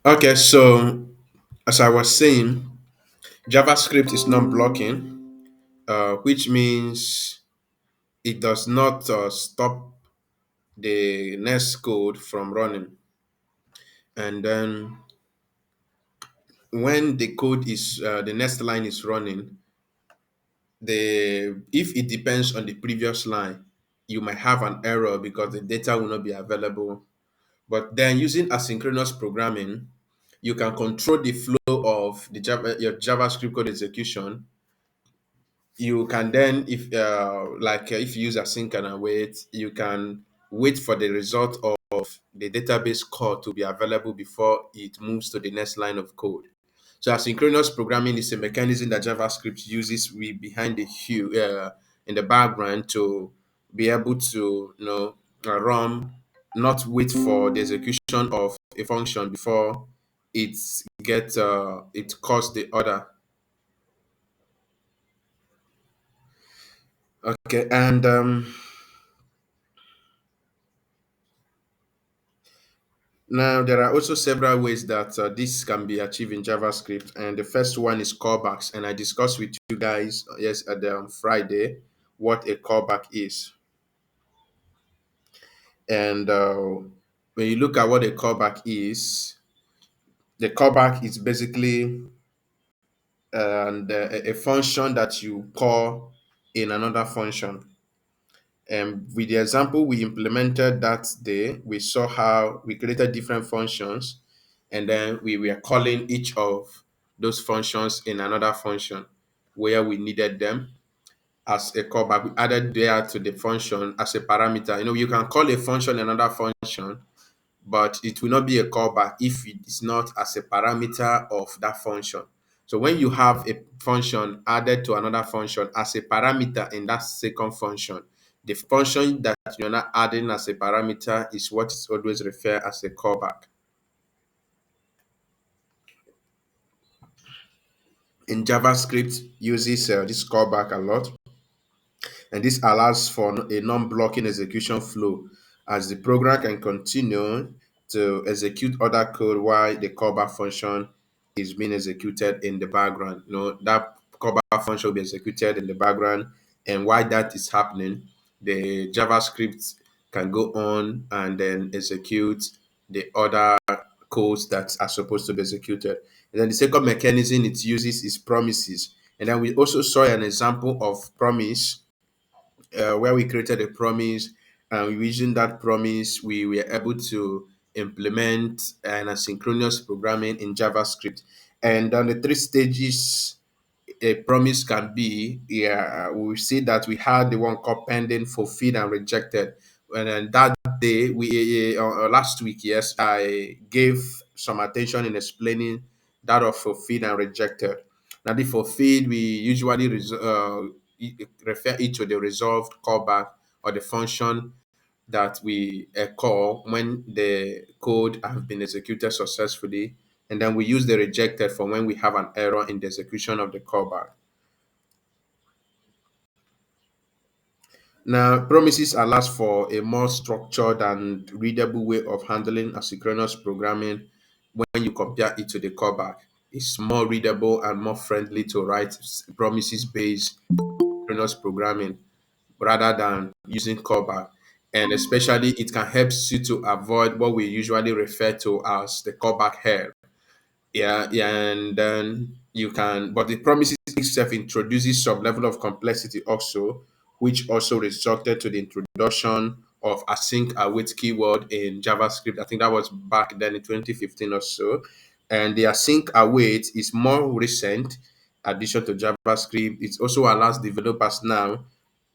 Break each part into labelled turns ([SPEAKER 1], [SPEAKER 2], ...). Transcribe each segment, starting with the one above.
[SPEAKER 1] Okay, so as I was saying, JavaScript is non-blocking, which means it does not stop the next code from running. And then when the code is the next line is running, the if it depends on the previous line, you might have an error because the data will not be available. But then using asynchronous programming, you can control the flow of your JavaScript code execution. You can then, if if you use async and await, you can wait for the result of the database call to be available before it moves to the next line of code. So asynchronous programming is a mechanism that JavaScript uses behind the hue in the background to be able to run, not wait for the execution of a function before it calls the order. Okay, and now, there are also several ways that this can be achieved in JavaScript, and the first one is callbacks. And I discussed with you guys yes at Friday what a callback is. And when you look at what a callback is, the callback is basically a function that you call in another function. And with the example we implemented that day, we saw how we created different functions and then we were calling each of those functions in another function where we needed them as a callback. We added there to the function as a parameter. You can call a function another function, but it will not be a callback if it is not as a parameter of that function. So when you have a function added to another function as a parameter in that second function, the function that you're not adding as a parameter is what is always referred as a callback. In JavaScript, uses this callback a lot, and this allows for a non-blocking execution flow as the program can continue to execute other code while the callback function is being executed in the background. That callback function will be executed in the background, and while that is happening, the JavaScript can go on and then execute the other codes that are supposed to be executed. And then the second mechanism it uses is promises. And then we also saw an example of promise where we created a promise, and using that promise we were able to implement an asynchronous programming in JavaScript. And on the three stages a promise can be, yeah, we see that we had the one called pending, fulfilled, and rejected. And then that day, last week, yes, I gave some attention in explaining that of fulfilled and rejected. Now, the fulfilled, we usually refer it to the resolved callback or the function that we call when the code have been executed successfully, and then we use the rejected for when we have an error in the execution of the callback. Now, promises allows for a more structured and readable way of handling asynchronous programming when you compare it to the callback. It's more readable and more friendly to write promises based asynchronous programming rather than using callback. And especially, it can help you to avoid what we usually refer to as the callback hell. Yeah, and then you can, but the promises itself introduces some level of complexity also, which also resulted to the introduction of async await keyword in JavaScript. I think that was back then in 2015 or so. And the async await is more recent addition to JavaScript. It also allows developers now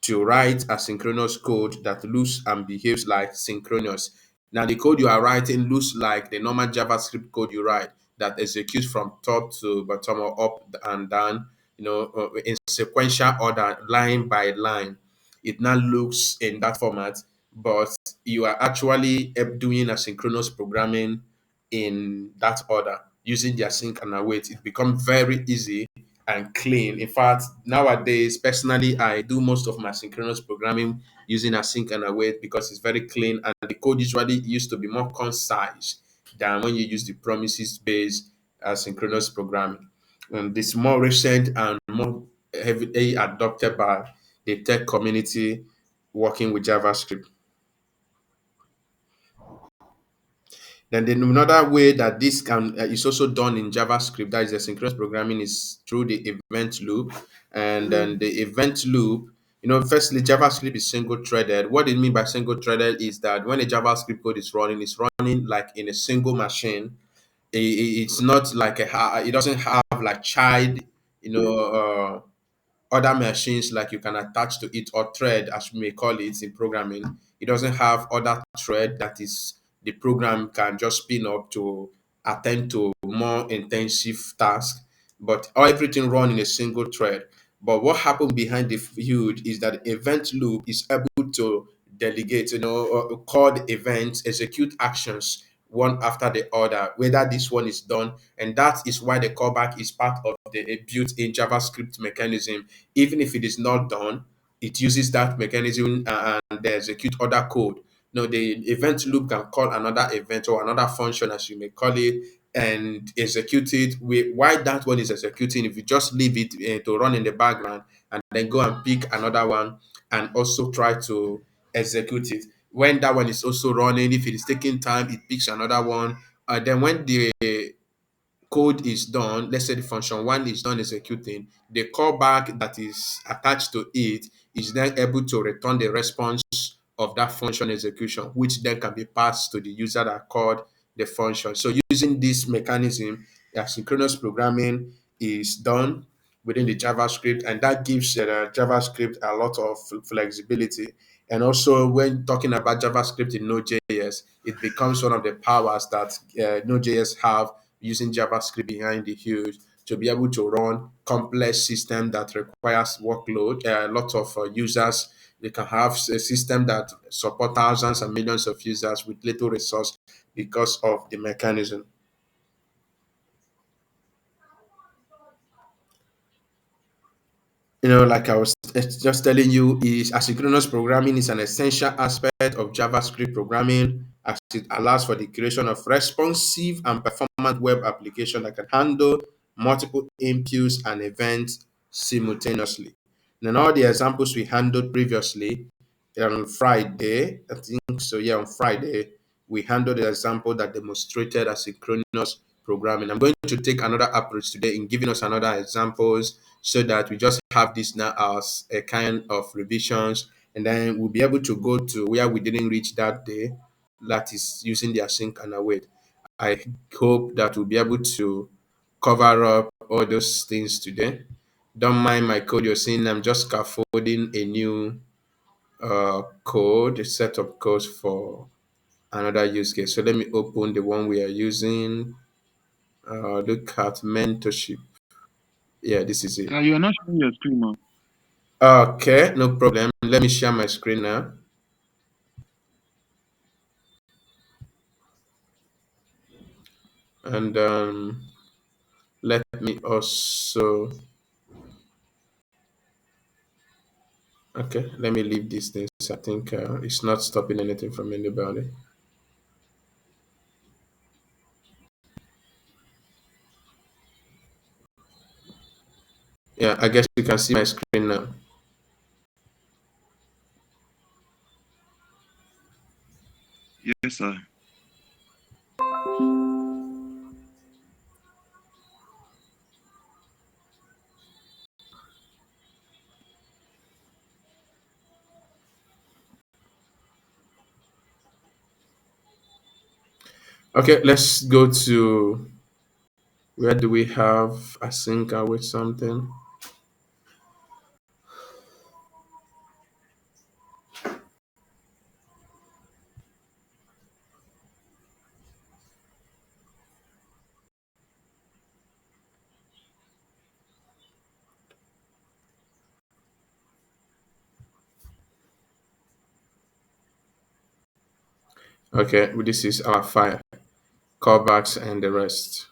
[SPEAKER 1] to write asynchronous code that looks and behaves like synchronous. Now, the code you are writing looks like the normal JavaScript code you write that executes from top to bottom or up and down, in sequential order, line by line. It now looks in that format, but you are actually doing asynchronous programming in that order using the async and await. It becomes very easy and clean. In fact, nowadays, personally, I do most of my synchronous programming using async and await because it's very clean and the code usually used to be more concise than when you use the promises based asynchronous programming. And it's more recent and more heavily adopted by the tech community working with JavaScript. Then another way that this can is also done in JavaScript, that is asynchronous programming, is through the event loop. And then the event loop, firstly, JavaScript is single threaded. What it mean by single threaded is that when a JavaScript code is running, it's running like in a single machine. It's not like it doesn't have like child, you know, other machines like you can attach to it, or thread as we may call it in programming. It doesn't have other thread that is the program can just spin up to attend to more intensive tasks, but everything run in a single thread. But what happened behind the hood is that event loop is able to delegate, call the events, execute actions one after the other, whether this one is done. And that is why the callback is part of the built-in JavaScript mechanism. Even if it is not done, it uses that mechanism and they execute other code. The event loop can call another event or another function, as you may call it, and execute it. While that one is executing, if you just leave it to run in the background and then go and pick another one and also try to execute it. When that one is also running, if it is taking time, it picks another one. Then when the code is done, let's say the function one is done executing, the callback that is attached to it is then able to return the response of that function execution, which then can be passed to the user that called the function. So using this mechanism, asynchronous programming is done within the JavaScript, and that gives JavaScript a lot of flexibility. And also, when talking about JavaScript in Node.js, it becomes one of the powers that Node.js have using JavaScript behind the hood to be able to run complex system that requires workload, a lot of users. They can have a system that support thousands and millions of users with little resource because of the mechanism. Like I was just telling you, is asynchronous programming is an essential aspect of JavaScript programming, as it allows for the creation of responsive and performant web application that can handle multiple inputs and events simultaneously. And all the examples we handled previously on Friday, I think so, yeah, on Friday, we handled the example that demonstrated asynchronous programming. I'm going to take another approach today in giving us another examples so that we just have this now as a kind of revisions, and then we'll be able to go to where we didn't reach that day, that is using the async and await. I hope that we'll be able to cover up all those things today. Don't mind my code you're seeing. I'm just scaffolding a new code, a set of codes for another use case. So let me open the one we are using. Look at mentorship. Yeah, this is it.
[SPEAKER 2] You're not showing your screen now.
[SPEAKER 1] Okay, no problem. Let me share my screen now. And let me also, okay, let me leave these things. I think it's not stopping anything from anybody. Yeah, I guess you can see my screen now.
[SPEAKER 2] Yes, sir.
[SPEAKER 1] Okay, let's go to, where do we have async with something? Okay, this is our file, callbacks and the rest.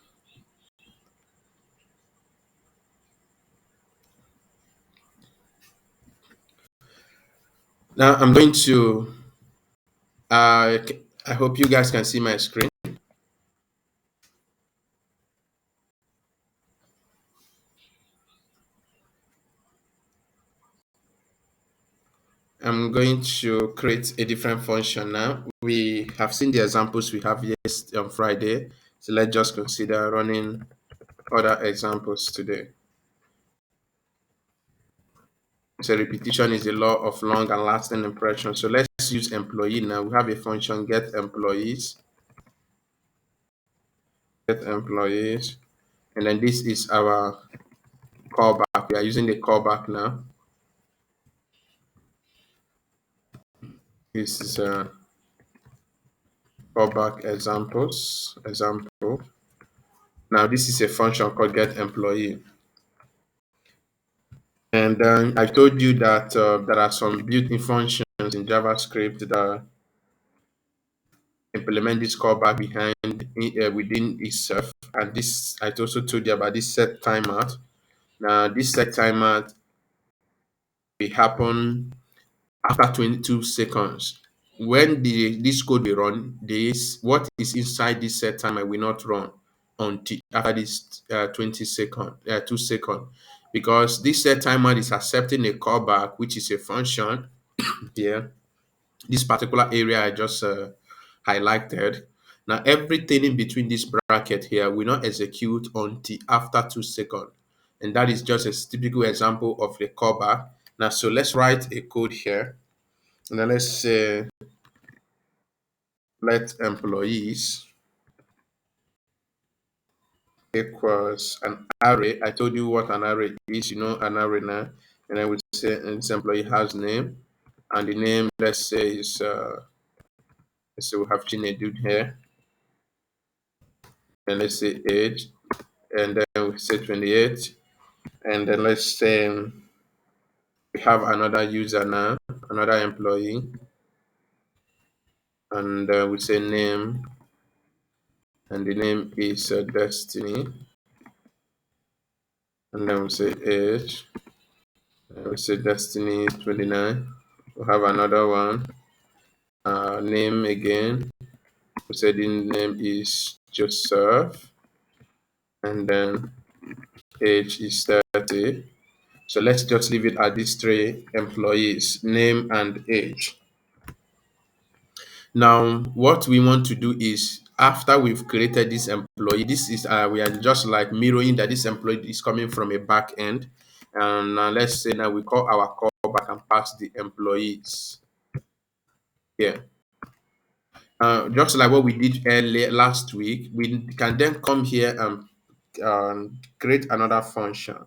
[SPEAKER 1] Now I'm going to, I hope you guys can see my screen. I'm going to create a different function now. We have seen the examples we have yes on Friday. So let's just consider running other examples today. So repetition is the law of long and lasting impression. So let's use employee now. We have a function get employees, and then this is our callback. We are using the callback now. This is callback example. Now this is a function called get employee. And then I told you that there are some built-in functions in JavaScript that implement this callback within itself. And this I also told you about this set timeout. Now this set timeout will happen after 22 seconds. When this code will run, this what is inside this set timer will not run until after this 2 second, because this set timer is accepting a callback, which is a function here. This particular area I just highlighted. Now everything in between this bracket here will not execute until after 2 seconds, and that is just a typical example of a callback. Now, so let's write a code here. Now let's say let employees equals an array. I told you what an array is. You know an array now. And I would say this employee has name, and the name let's say is let's say we have Chinedu here, and let's say age, and then we say 28, and then let's say we have another user now, another employee, and we say name, and the name is Destiny, and then we say age. We say Destiny 29. We have another one. Name again. We say the name is Joseph. And then age is 30. So let's just leave it at these three employees, name and age. Now, what we want to do is after we've created this employee, this is we are just like mirroring that this employee is coming from a back end. And let's say now we call our callback and pass the employees here. Just like what we did earlier last week, we can then come here and create another function.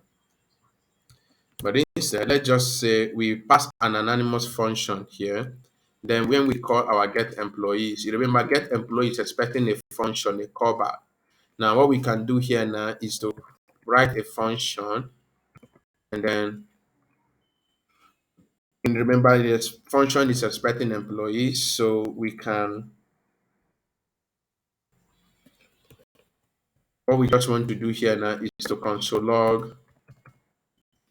[SPEAKER 1] But instead, let's just say we pass an anonymous function here. Then when we call our get employees, you remember get employees expecting a function, a callback. Now what we can do here now is to write a function, and then and remember this function is expecting employees, so we can what we just want to do here now is to console log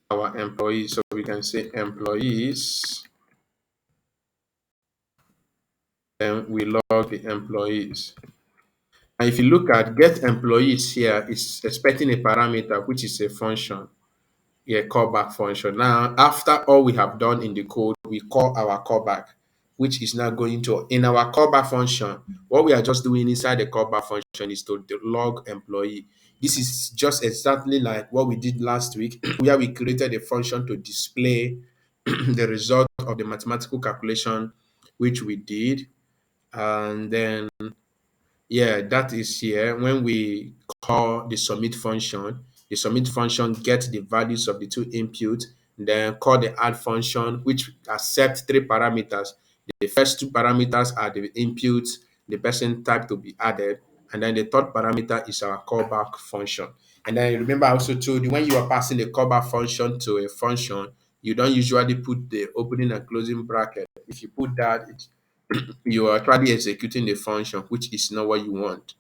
[SPEAKER 1] our employees. So we can say employees, then we log the employees. And if you look at get employees here, it's expecting a parameter, which is a function, a callback function. Now, after all we have done in the code, we call our callback, which is now going to, in our callback function, what we are just doing inside the callback function is to log employee. This is just exactly like what we did last week, where we created a function to display the result of the mathematical calculation which we did. And then yeah, that is here. When we call the submit function gets the values of the two inputs, then call the add function, which accepts three parameters. The first two parameters are the inputs, the person type to be added, and then the third parameter is our callback function. And then remember, I also told you when you are passing a callback function to a function, you don't usually put the opening and closing bracket. If you put that, you are actually executing the function, which is not what you want.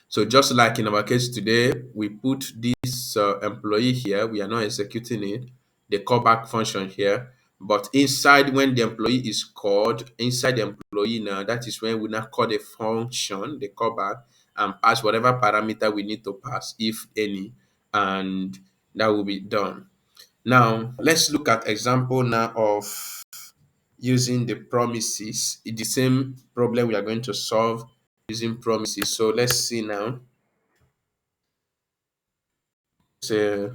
[SPEAKER 1] So just like in our case today, we put this employee here, we are not executing it, the callback function here, but inside when the employee is called, inside the employee now, that is when we now call the function, the callback, and pass whatever parameter we need to pass, if any, and that will be done. Now, let's look at example now of using the promises. It's the same problem we are going to solve using promises. So let's see now. Say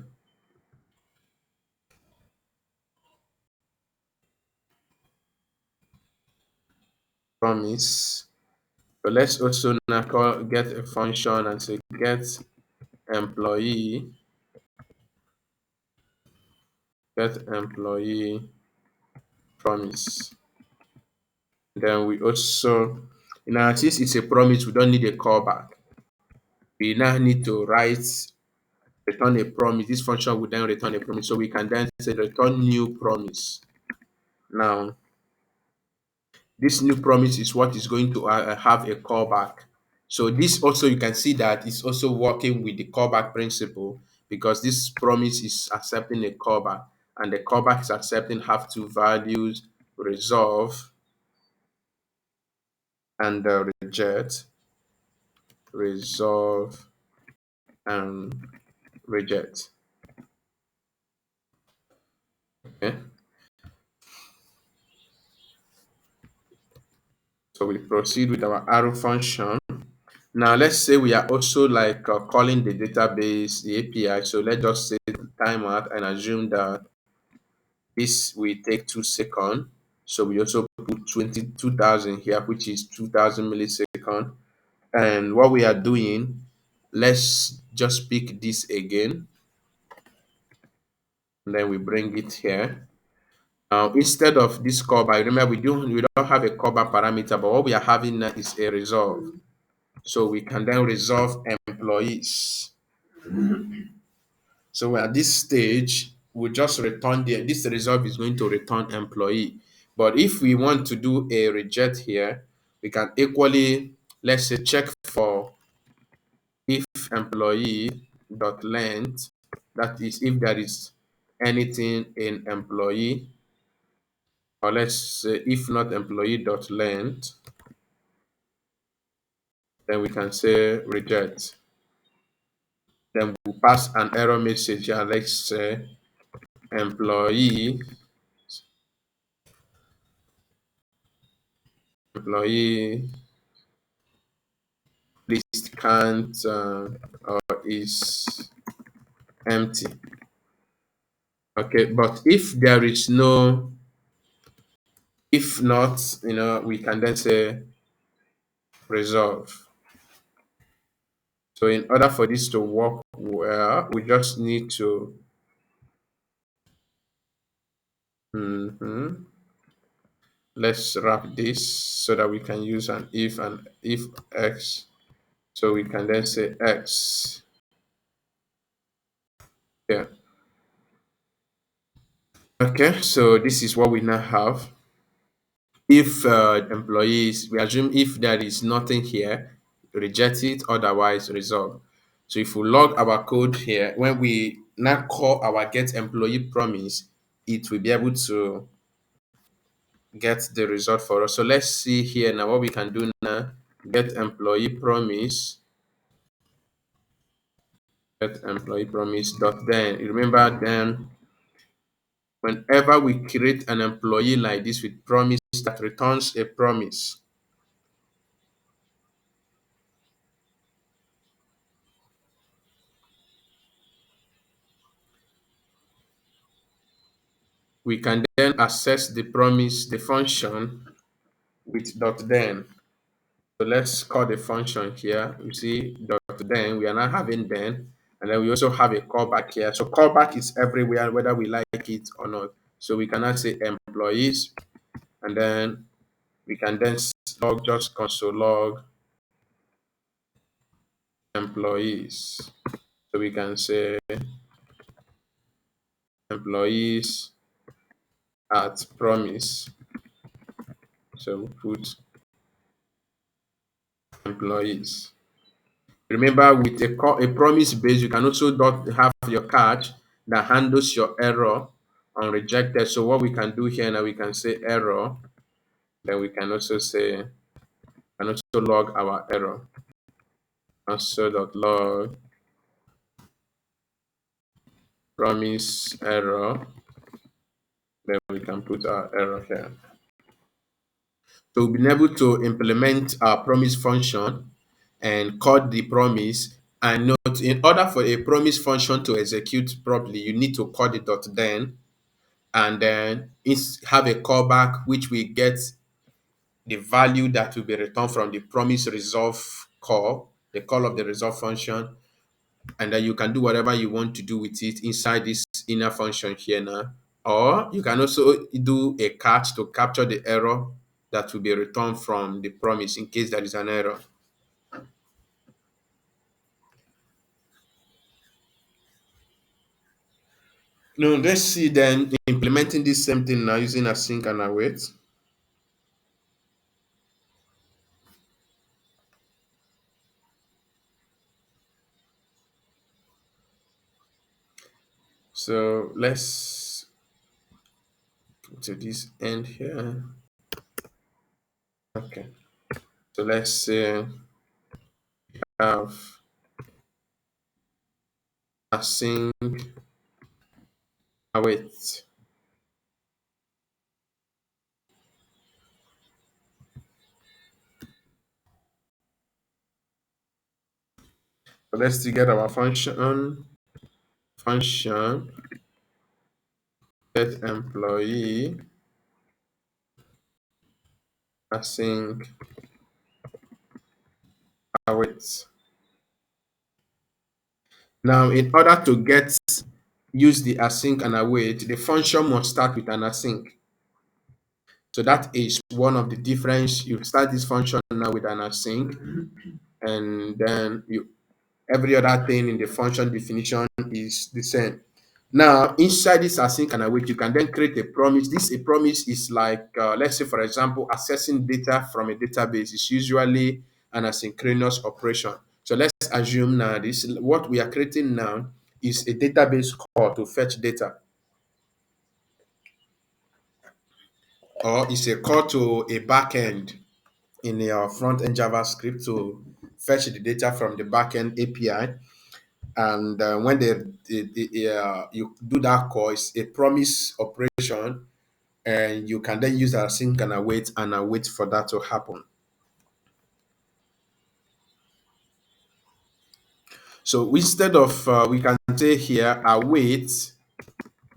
[SPEAKER 1] promise. So let's also now get a function and say get employee, get employee promise. Then we also, since it's a promise, we don't need a callback. We now need to return a promise. This function will then return a promise. So we can then say return new promise. Now, this new promise is what is going to have a callback. So this also, you can see that it's also working with the callback principle because this promise is accepting a callback and the callback is accepting have two values, resolve and reject, resolve and reject. Okay. So we proceed with our arrow function. Now let's say we are also like calling the database, the API. So let's just say timeout and assume that this will take 2 seconds. So we also put 22,000 here, which is 2,000 milliseconds. And what we are doing, let's just pick this again. And then we bring it here. Now, instead of this callback, remember we don't have a callback parameter, but what we are having now is a resolve. So we can then resolve employees. So at this stage, we just return this result is going to return employee. But if we want to do a reject here, we can equally, let's say, check for if employee dot length, that is if there is anything in employee, or let's say if not employee dot length, then we can say reject. Then we pass an error message here, let's say employee employee list can't or is empty. Okay, but if there is no, if not, we can then say resolve. So in order for this to work well, we just need to let's wrap this so that we can use an if and if x. So we can then say x. Yeah. Okay, so this is what we now have. If employees, we assume if there is nothing here, reject it, otherwise resolve. So if we log our code here, when we now call our get employee promise, it will be able to get the result for us. So let's see here now what we can do now. Get employee promise, get employee promise dot then. Remember then whenever we create an employee like this with promise that returns a promise, we can then access the promise, the function with dot then. So let's call the function here. You see dot then, we are now having then, and then we also have a callback here. So callback is everywhere, whether we like it or not. So we cannot say employees, and then we can then log just console log employees. So we can say employees at promise. So we put employees. Remember, with a promise base, you can also have your catch that handles your error on rejected. So what we can do here now, we can say error. Then we can also say, can also log our error. Console.log promise error. Then we can put our error here. So we've been able to implement our promise function and call the promise. And note, in order for a promise function to execute properly, you need to call the dot then, and then have a callback which will get the value that will be returned from the promise resolve call, the call of the resolve function, and then you can do whatever you want to do with it inside this inner function here now. Or you can also do a catch to capture the error that will be returned from the promise in case there is an error. Now let's see then implementing this same thing now using async and await. So let's go to this end here. Okay. So let's say have async await. So let's get our function get employee async await. Now, in order to use the async and await, the function must start with an async. So that is one of the difference. You start this function now with an async, and then every other thing in the function definition is the same. Now, inside this async and await, you can then create a promise. This a promise is like, let's say, for example, accessing data from a database is usually an asynchronous operation. So let's assume now this what we are creating now is a database call to fetch data, or it's a call to a backend in your front end JavaScript to fetch the data from the backend API. And when you do that call, it's a promise operation, and you can then use async and await for that to happen. So instead of we can say here await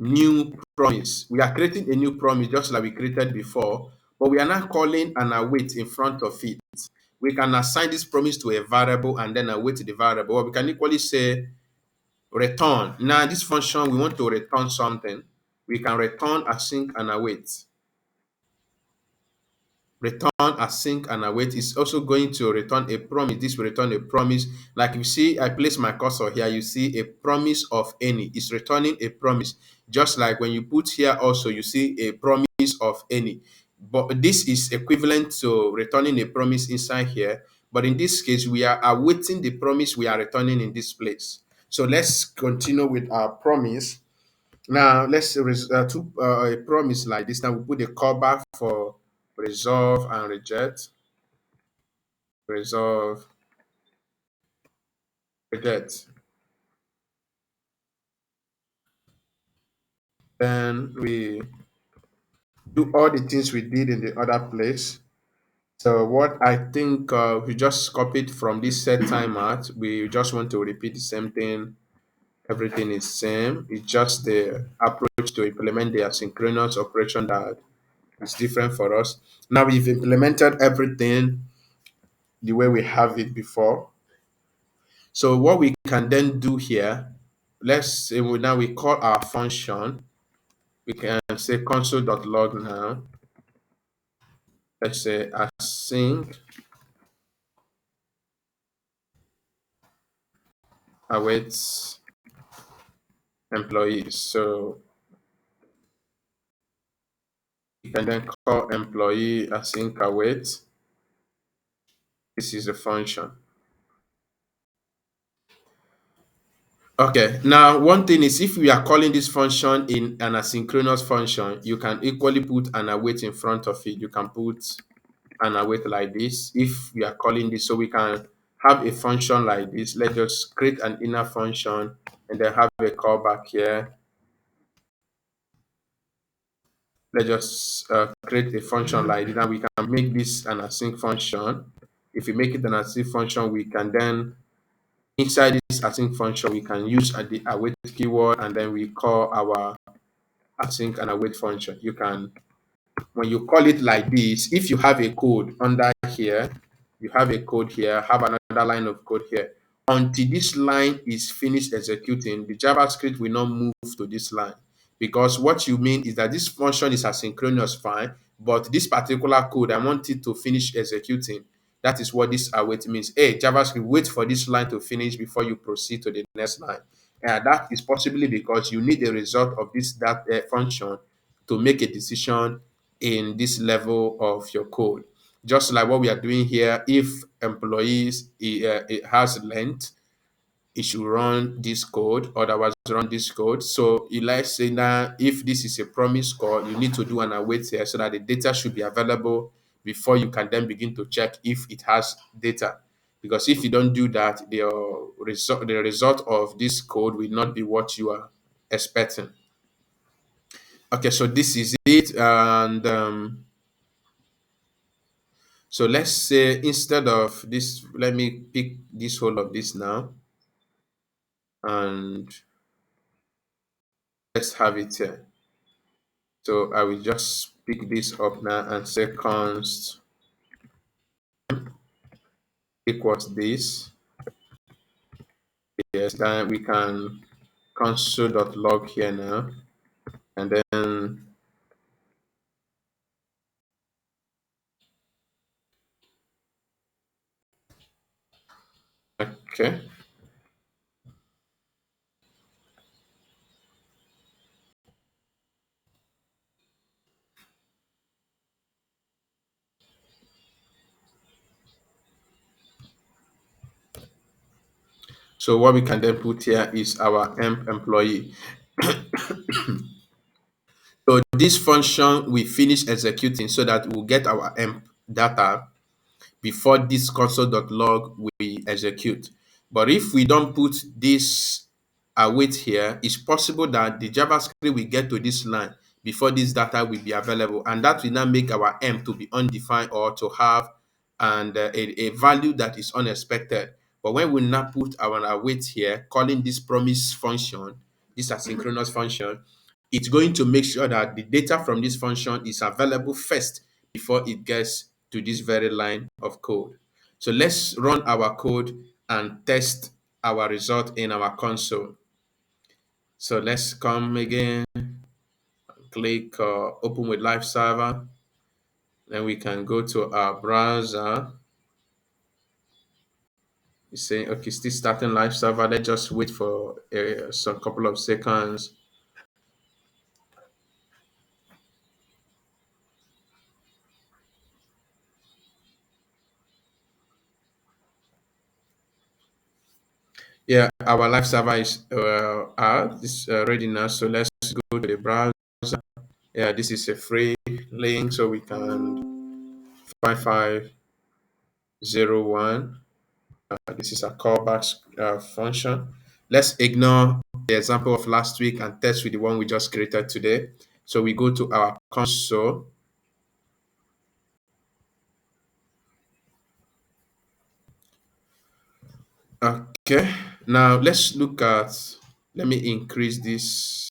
[SPEAKER 1] new promise. We are creating a new promise just like we created before, but we are not calling an await in front of it. We can assign this promise to a variable and then await the variable. Or we can equally say return. Now this function we want to return something. We can return async and await. Return async and await is also going to return a promise. This will return a promise. Like you see, I place my cursor here, you see a promise of any. It's returning a promise. Just like when you put here also, you see a promise of any. But this is equivalent to returning a promise inside here. But in this case, we are awaiting the promise we are returning in this place. So let's continue with our promise. Now let's to a promise like this. Now we put a callback for resolve and reject, resolve, reject. Then we do all the things we did in the other place. So what I think we just copied from this set timeout, we just want to repeat the same thing. Everything is same. It's just the approach to implement the asynchronous operation that is different for us. Now we've implemented everything the way we have it before. So what we can then do here, let's say now we call our function. We can say console.log now. Let's say async awaits employees. So you can then call employee async await. This is a function. Okay, now one thing is if we are calling this function in an asynchronous function, you can equally put an await in front of it. You can put an await like this if we are calling this, so we can have a function like this. Let's just create an inner function and then have a callback here. let's just create a function like that. We can make this an async function. If we make it an async function, we can then inside this async function we can use the await keyword, and then we call our async and await function. You can, when you call it like this, if you have a code under here, you have a code here, have another line of code here. Until this line is finished executing, the JavaScript will not move to this line. Because what you mean is that this function is asynchronous, fine, but this particular code, I want it to finish executing. That is what this await means. Hey, JavaScript, wait for this line to finish before you proceed to the next line. And that is possibly because you need the result of this that function to make a decision in this level of your code. Just like what we are doing here, if employees it has length, it should run this code, otherwise run this code. So let's say that if this is a promise call, you need to do an await here so that the data should be available before you can then begin to check if it has data. Because if you don't do that, the result of this code will not be what you are expecting. Okay, so this is it. And so let's say instead of this, let me pick this whole of this now, and let's have it here. So I will just pick this up now and say const equals this. Yes, then we can console.log here now, and then okay. So what we can then put here is our emp employee. So this function we finish executing so that we'll get our emp data before this console.log will execute. But if we don't put this await here, it's possible that the JavaScript will get to this line before this data will be available. And that will now make our M to be undefined or to have a value that is unexpected. But when we now put our await here, calling this promise function, this asynchronous function, it's going to make sure that the data from this function is available first before it gets to this very line of code. So let's run our code and test our result in our console. So let's come again, click open with live server. Then we can go to our browser. You say, okay, still starting live server. Let's just wait for some couple of seconds. Yeah, our live server is out. It's ready now. So let's go to the browser. Yeah, this is a free link, so we can 5501. This is a callback function. Let's ignore the example of last week and test with the one we just created today. So we go to our console. Okay, now let's look at, let me increase this.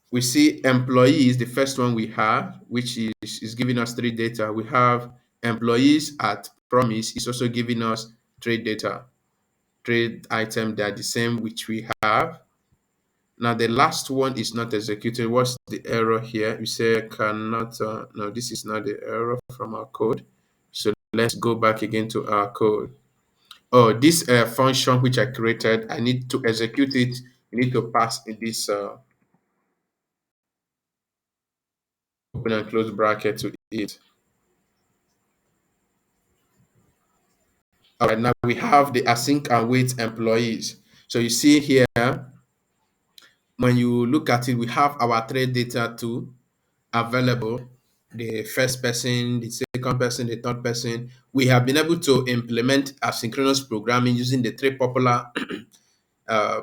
[SPEAKER 1] We see employee is the first one we have, which is giving us three data. We have employees at promise is also giving us trade data. Trade item, they are the same, which we have. Now the last one is not executed. What's the error here? We say cannot, no, this is not the error from our code. So let's go back again to our code. Oh, this function which I created, I need to execute it. You need to pass in this open and close bracket to it. All right, now we have the async and wait employees. So you see here, when you look at it, we have our trade data too available, the first person, the second person, the third person. We have been able to implement asynchronous programming using the three popular uh,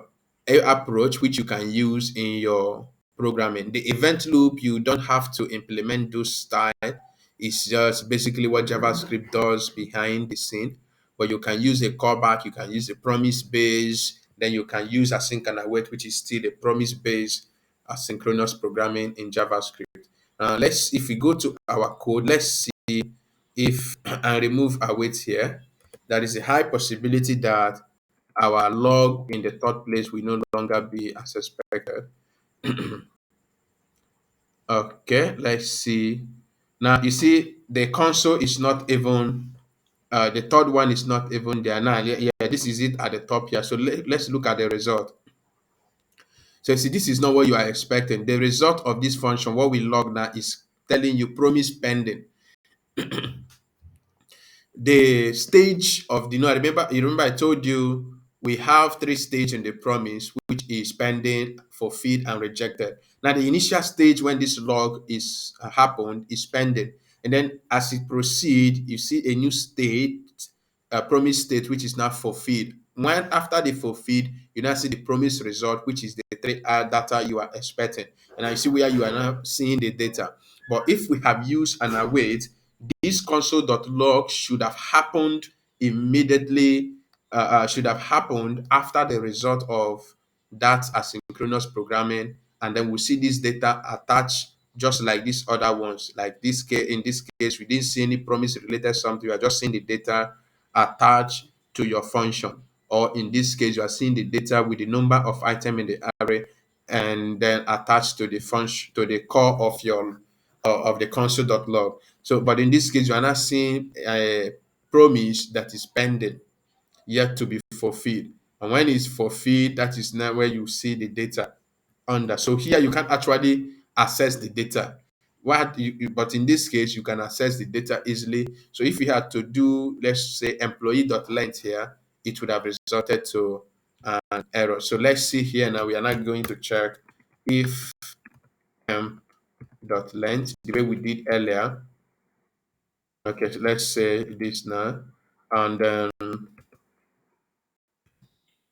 [SPEAKER 1] approach which you can use in your programming. The event loop, you don't have to implement those style. It's just basically what JavaScript does behind the scene. But you can use a callback, you can use a promise base, then you can use async and await, which is still a promise based asynchronous programming in JavaScript. Let's if we go to our code, let's see if and remove await here. There is a high possibility that our log in the third place will no longer be as expected. Okay, let's see. Now you see the console is not even the third one is not even there now. Yeah, this is it at the top here. So let's look at the result. So you see, this is not what you are expecting. The result of this function, what we log now, is telling you promise pending. The stage of the no, you remember I told you we have three stages in the promise, which is pending, fulfilled, and rejected. Now the initial stage when this log is happened is pending, and then as it proceed, you see a new state, a promise state, which is now fulfilled. When after the fulfilled, you now see the promise result, which is the three data you are expecting, and I see where you are now seeing the data. But if we have used an await, this console.log should have happened immediately, should have happened after the result of that asynchronous programming. And then we see this data attached just like these other ones. Like this case, in this case, we didn't see any promise related something. We are just seeing the data attached to your function. Or in this case, you are seeing the data with the number of item in the array and then attached to the function to the core of your of the console.log. So, but in this case, you are not seeing a promise that is pending, yet to be fulfilled. And when it's fulfilled, that is now where you see the data under. So here you can actually access the data. But in this case, you can access the data easily. So if you had to do, let's say, employee.length here, it would have resulted to an error. So let's see here now. We are not going to check if length the way we did earlier. Okay, so let's say this now, and then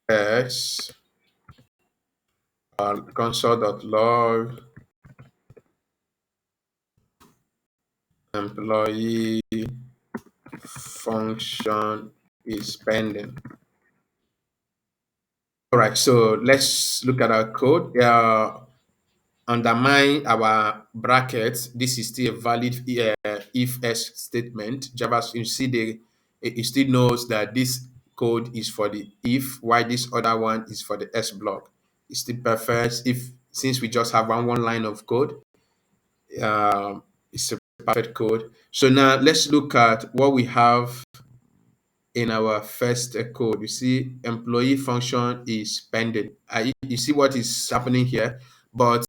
[SPEAKER 1] s console.log employee function is pending. All right, so let's look at our code. Undermine our brackets. This is still a valid if else statement. Java, you see it still knows that this code is for the if, while this other one is for the else block. It's still perfect. If since we just have one line of code, it's a perfect code. So now let's look at what we have in our first code. You see, employee function is pending. You see what is happening here, but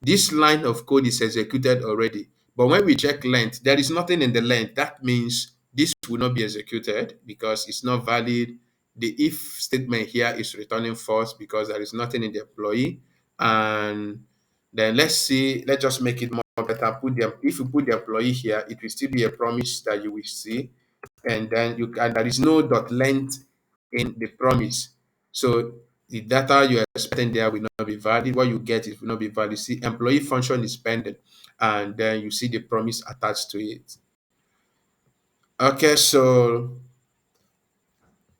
[SPEAKER 1] this line of code is executed already. But when we check length, there is nothing in the length. That means this will not be executed because it's not valid. The if statement here is returning false because there is nothing in the employee. And then let's just make it more better. If you put the employee here, it will still be a promise that you will see, and then you can there is no dot length in the promise. So the data you're expecting there will not be valid. What you get is will not be valid. See, employee function is pending, and then you see the promise attached to it. Okay, so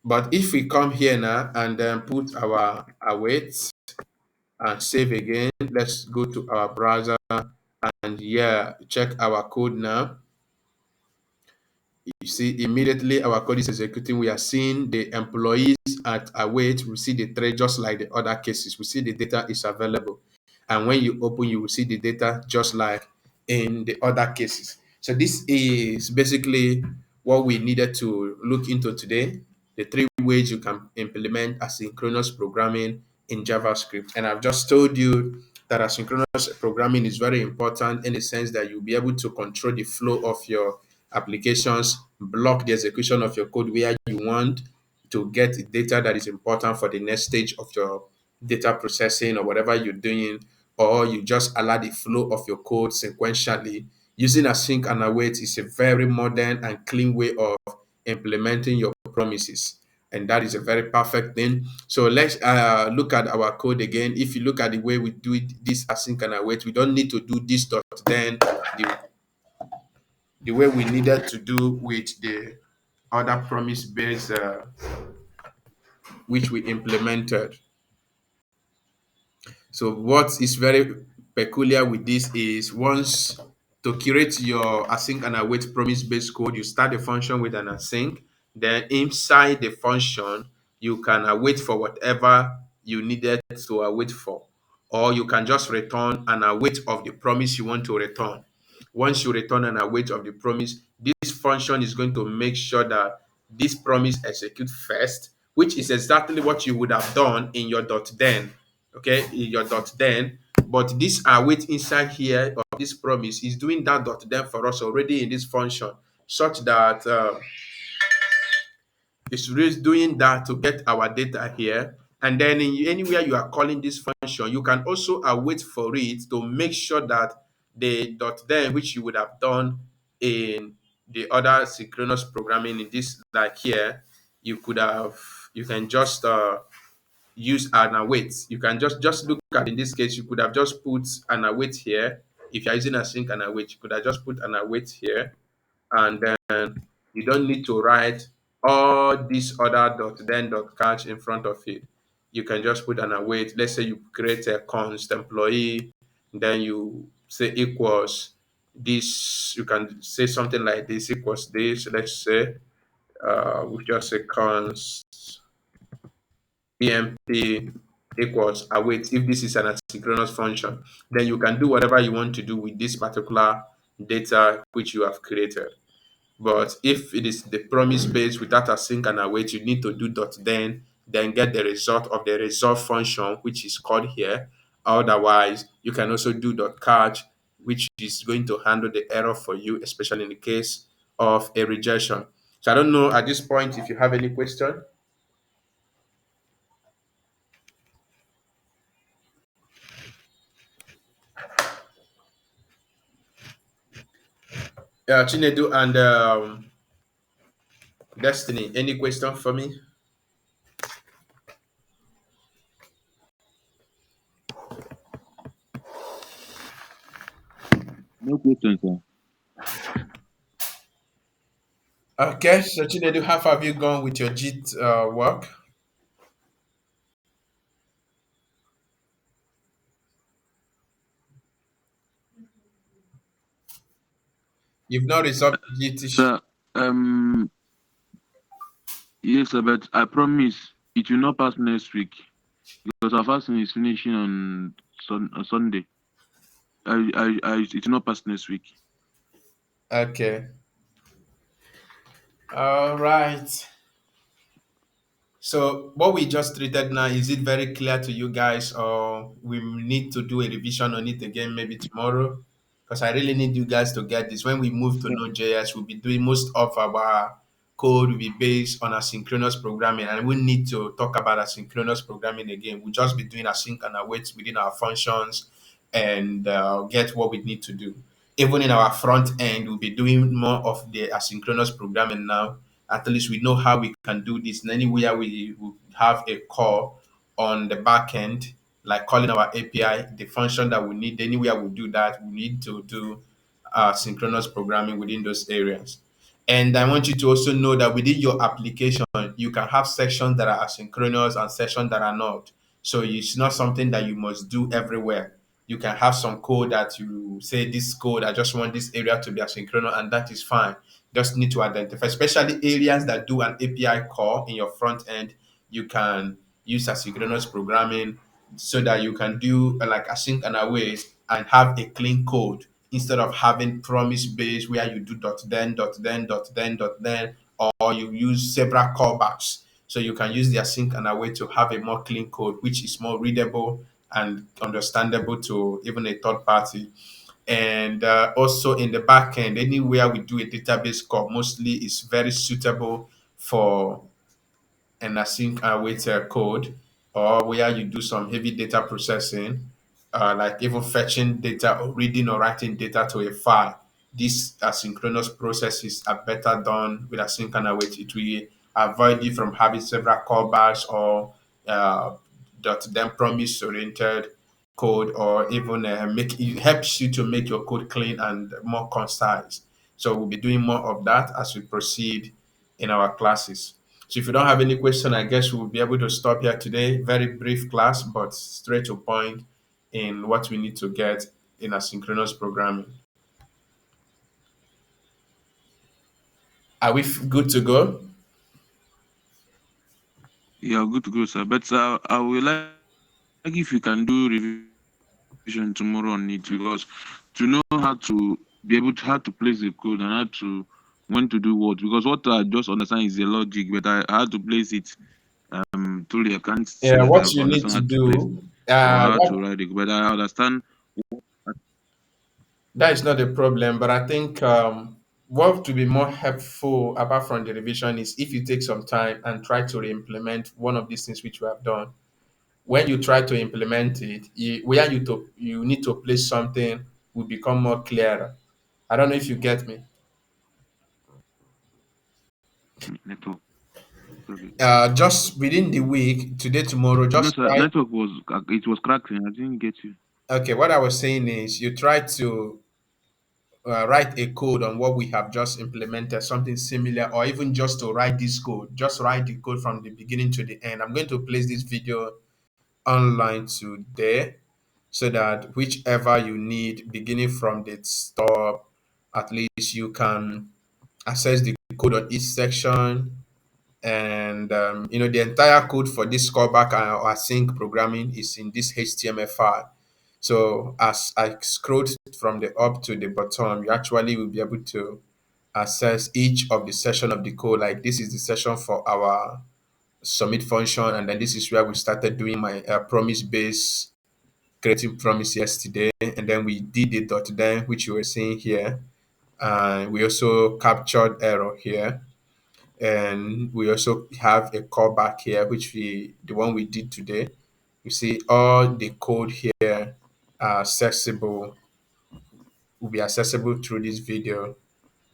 [SPEAKER 1] but if we come here now and then put our await and save again, let's go to our browser and yeah, check our code now. You see, immediately our code is executing. We are seeing the employees at await. We see the trade just like the other cases. We see the data is available. And when you open, you will see the data just like in the other cases. So this is basically what we needed to look into today. The three ways you can implement asynchronous programming in JavaScript. And I've just told you that asynchronous programming is very important in the sense that you'll be able to control the flow of your applications, block the execution of your code where you want to get the data that is important for the next stage of your data processing or whatever you're doing, or you just allow the flow of your code sequentially. Using async and await is a very modern and clean way of implementing your promises. and that is a very perfect thing. So let's look at our code again. If you look at the way we do it, this async and await, we don't need to do this dot then the way we needed to do with the other promise based which we implemented. So what is very peculiar with this is once to create your async and await promise-based code, you start the function with an async. Then inside the function, you can await for whatever you needed to await for, or you can just return an await of the promise you want to return. Once you return an await of the promise, this function is going to make sure that this promise execute first, which is exactly what you would have done in your dot then. Okay, in your dot then, but this await inside here of this promise is doing that dot then for us already in this function, such that it's really doing that to get our data here. And then in anywhere you are calling this function, you can also await for it to make sure that the dot then, which you would have done in the other synchronous programming in this, like here, you could have, you can just use an await. You can just look at, in this case, you could have just put an await here. If you're using a sync and await, you could have just put an await here, and then you don't need to write all this other dot then dot catch in front of it. You can just put an await. Let's say you create a const employee, then you say equals this. You can say something like this equals this. Let's say we just say const PMP equals await. If this is an asynchronous function, then you can do whatever you want to do with this particular data which you have created. But if it is the promise based without async and await, you need to do dot then get the result of the result function, which is called here. Otherwise, you can also do dot catch, which is going to handle the error for you, especially in the case of a rejection. So I don't know at this point if you have any question. Chinedu and Destiny, any question for me?
[SPEAKER 2] No question, sir.
[SPEAKER 1] Okay, so Chinedu, how far have you gone with your JIT work? You've not resolved the JIT issue.
[SPEAKER 2] Sir, yes, sir, but I promise it will not pass next week because our fasting is finishing on Sunday. It will not pass next week.
[SPEAKER 1] Okay. All right. So what we just treated now, is it very clear to you guys, or we need to do a revision on it again maybe tomorrow? Because I really need you guys to get this. When we move to
[SPEAKER 2] Yeah.
[SPEAKER 1] Node.js, we'll be doing most of our code will be based on asynchronous programming, and we need to talk about asynchronous programming again. We'll just be doing async and await within our functions and get what we need to do. Even in our front end, we'll be doing more of the asynchronous programming now. At least we know how we can do this. And anywhere we will have a call on the back end, like calling our API, the function that we need, anywhere we do that, we need to do synchronous programming within those areas. And I want you to also know that within your application, you can have sections that are asynchronous and sections that are not. So it's not something that you must do everywhere. You can have some code that you say, this code, I just want this area to be asynchronous, and that is fine. Just need to identify, especially areas that do an API call in your front end. You can use asynchronous programming so that you can do like async and await and have a clean code instead of having promise based where you do dot then dot then dot then dot then, or you use several callbacks. So you can use the async and await to have a more clean code, which is more readable and understandable to even a third party. And also in the back end, anywhere we do a database call, mostly is very suitable for an async await code, or where you do some heavy data processing, like even fetching data or reading or writing data to a file. These asynchronous processes are better done with async and await. It will avoid you from having several callbacks or dot then promise oriented code, or even make it helps you to make your code clean and more concise. So we'll be doing more of that as we proceed in our classes. So if you don't have any question, I guess we'll be able to stop here today. Very brief class, but straight to point in what we need to get in asynchronous programming. Are we good to go?
[SPEAKER 2] Yeah, good to go, sir. But I will like if you can do revision tomorrow on it, because to know how to be able to how to place the code and how to when to do what. Because what I just understand is the logic, but I had to place it. Truly, I can't say
[SPEAKER 1] Yeah,
[SPEAKER 2] that I
[SPEAKER 1] what you
[SPEAKER 2] understand
[SPEAKER 1] need
[SPEAKER 2] how
[SPEAKER 1] to
[SPEAKER 2] to place
[SPEAKER 1] do,
[SPEAKER 2] or how to
[SPEAKER 1] what
[SPEAKER 2] write it, but I understand.
[SPEAKER 1] that is not a problem, but I think what to be more helpful apart from the revision is if you take some time and try to implement one of these things which you have done. When you try to implement it, where you need to place something will become more clearer. I don't know if you get me.
[SPEAKER 2] Network. Okay.
[SPEAKER 1] Just within the week, today, tomorrow,
[SPEAKER 2] No,
[SPEAKER 1] just
[SPEAKER 2] sir.
[SPEAKER 1] try.
[SPEAKER 2] Network was it was cracking. I didn't get you.
[SPEAKER 1] Okay, what I was saying is you try to write a code on what we have just implemented, something similar, or even just to write this code. Just write the code from the beginning to the end. I'm going to place this video online today so that whichever you need, beginning from the stop, at least you can access the code on each section. And the entire code for this callback or async programming is in this HTML file. So as I scroll from the up to the bottom, you actually will be able to access each of the section of the code. Like this is the session for our submit function, and then this is where we started doing my promise based creating promise yesterday, and then we did the dot then, which you were seeing here. And we also captured error here, and we also have a callback here, which the one we did today. You see all the code here are accessible, will be accessible through this video,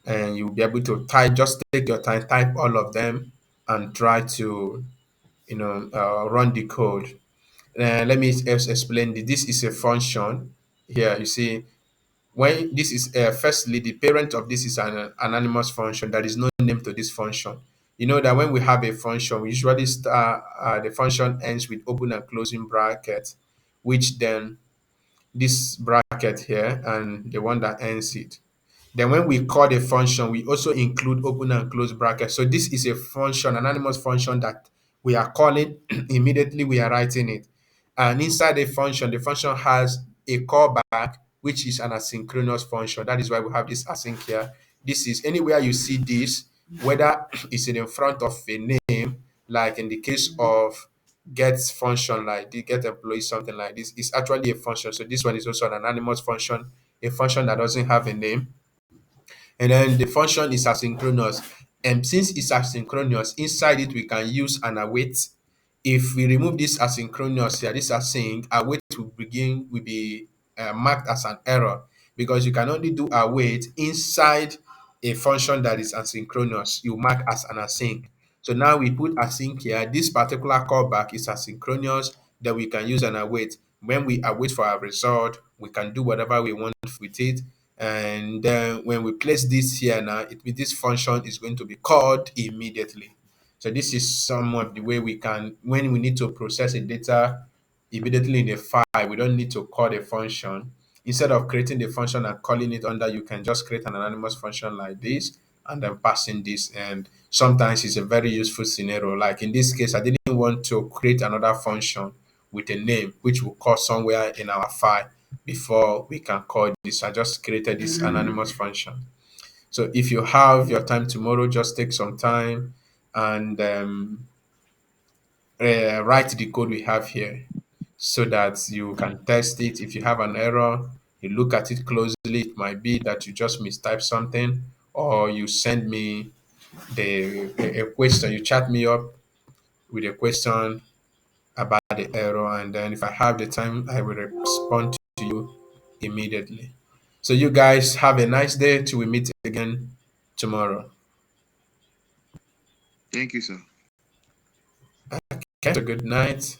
[SPEAKER 1] and you'll be able to type. Just take your time, type all of them, and try to run the code. Let me explain. This is a function here. You see, when this is firstly the parent of this is an anonymous function. There is no name to this function. You know that when we have a function, we usually start the function ends with open and closing bracket, which then this bracket here and the one that ends it. Then when we call the function, we also include open and close brackets. So this is a function, anonymous function that we are calling immediately we are writing it. And inside the function has a callback, which is an asynchronous function. That is why we have this async here. This is anywhere you see this, whether it's in front of a name, like in the case of get function like the get employee, something like this, is actually a function. So this one is also an anonymous function, a function that doesn't have a name, and then the function is asynchronous. And since it's asynchronous, inside it we can use an await. If we remove this asynchronous here, this async, await will be marked as an error, because you can only do await inside a function that is asynchronous. You mark as an async. So now we put async here. This particular callback is asynchronous. Then we can use an await. When we await for our result, we can do whatever we want with it. And then when we place this here now, it means this function is going to be called immediately. So this is some of the way we can, when we need to process a data immediately in a file, we don't need to call the function. Instead of creating the function and calling it under, you can just create an anonymous function like this and then passing this. And sometimes it's a very useful scenario. Like in this case, I didn't want to create another function with a name, which will call somewhere in our file before we can call this. I just created this anonymous function. So if you have your time tomorrow, just take some time and write the code we have here so that you can test it. If you have an error, you look at it closely. It might be that you just mistype something, or you send me a question. You chat me up with a question about the error, and then if I have the time, I will respond to you immediately. So you guys have a nice day till we meet again tomorrow.
[SPEAKER 2] Thank you, sir.
[SPEAKER 1] Okay, so good night.